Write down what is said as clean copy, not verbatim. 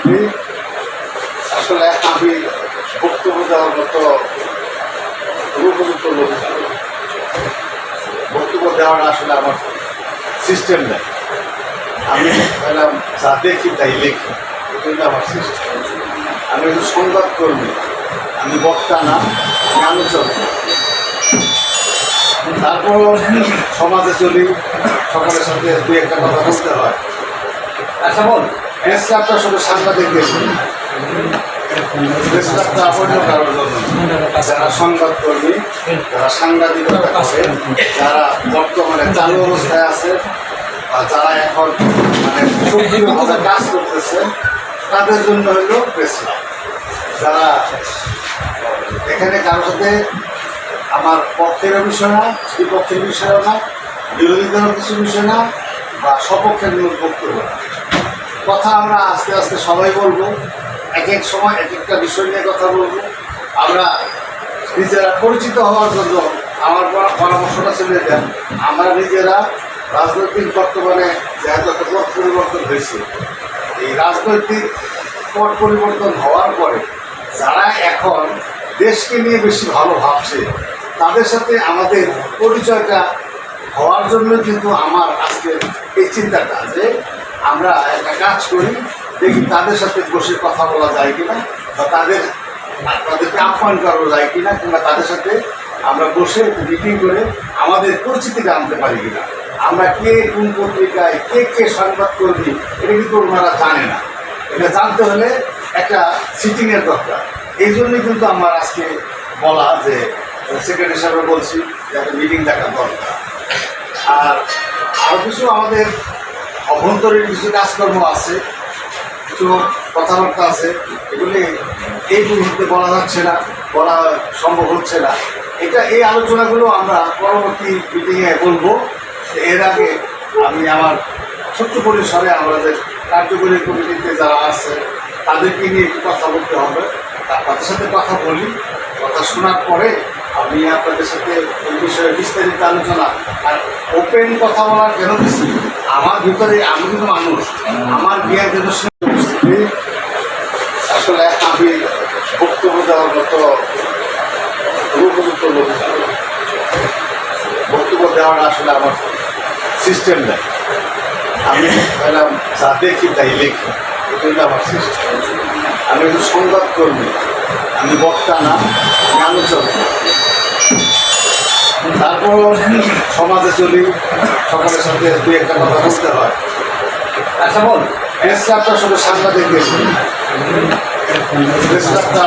উপস্থিতি। আসলে আমি বক্তব্য দেওয়ার মতো উপযুক্ত লোক, বক্তব্য দেওয়াটা আসলে আমার সিস্টেম নেই। আমি যা দেখি তাই লিখি, এটা আমার সিস্টেম। আমি একটু সংবাদ কর্মী, আমি বক্তা না, আমি আলোচক। তারপর সমাজে চলি, সকলের সাথে দুই একটা কথা বলতে হয়। আচ্ছা বল, প্রেস ক্লাবটা শুধু সাংবাদিকদের, প্রেস ক্লাবটা অন্য কারোর জন্য, যারা সংবাদকর্মী, যারা সাংবাদিকতা করে, যারা বর্তমানে চালু অবস্থায় আছে বা যারা এখন মানে সক্রিয়ভাবে কাজ করতেছে, তাদের জন্য হইল প্রেস ক্লাব। যারা এখানে কারোর সাথে আমার পক্ষের বিষয় না, বিপক্ষের বিষয়ও না, বিরোধীদের কিছু বিষয় না, বা সপক্ষের বক্তব্য না। কথা আমরা আস্তে আস্তে সবাই বলবো, এক এক সময় এক একটা বিষয় নিয়ে কথা বলবো। আমরা নিজেরা পরিচিত হওয়ার জন্য আমার পরামর্শটা ছিল দেন, আমরা নিজেরা রাজনৈতিক বর্তমানে যেহেতু একটা পথ পরিবর্তন হয়েছে, এই রাজনৈতিক পথ পরিবর্তন হওয়ার পরে যারা এখন দেশকে নিয়ে বেশি ভালো ভাবছে, তাদের সাথে আমাদের পরিচয়টা হওয়ার জন্য কিন্তু আমার আজকে এই চিন্তাটা যে আমরা একটা কাজ করি, দেখি তাদের সাথে বসে কথা বলা যায় কিনা, বা তাদেরকে আহ্বান করা যায় কিনা, কিংবা তাদের সাথে আমরা বসে মিটিং করে আমাদের পরিচিতিটা আনতে পারি কিনা। আমরা কে কোন পত্রিকায় কে সংবাদ করবি, এটা কিন্তু ওনারা জানে না। এটা জানতে হলে একটা সিটিংয়ের দরকার। এই জন্যই কিন্তু আমার আজকে বলা যে সেক্রেটারি সাহেব বলছি যে একটা মিটিং ডাকা দরকার। আর আরও কিছু আমাদের অভ্যন্তরীণ কিছু কাজকর্ম আছে, কিছু কথাবার্তা আছে, এগুলি এই মুহূর্তে বলা যাচ্ছে না, বলা সম্ভব হচ্ছে না। এই আলোচনাগুলো আমরা পরবর্তী মিটিংয়ে বলবো। এর আগে আমি আমার ছোট্ট পরিসরে আমাদের কার্যকরী কমিটিতে যারা আছে তাদেরকে নিয়ে একটু কথা বলতে হবে। তাদের সাথে কথা বলি, কথা শোনার পরে আমি আপনাদের সাথে এই বিষয়ে বিস্তারিত আলোচনা আর ওপেন কথা বলার কেন দিচ্ছি, আমার ভিতরে আমি কিন্তু মানুষ, আমার জ্ঞান যেন আসলে আমি বক্তব্য দেওয়ার মতো উপযুক্ত লোক, বক্তব্য দেওয়াটা আসলে আমার সিস্টেম নেই। আমি যা দেখি তাই লিখি, এটা আমার সিস্টেম। আমি একটু সংবাদ কর্মী, আমি বক্তা না, আমি আলোচক। তারপর সমাজে চলি, সকলের সাথে দুই একটা কথা বলতে হয়। আচ্ছা বল, প্রেস ক্লাবটা শুধু সাংবাদিকদের, প্রেস ক্লাবটা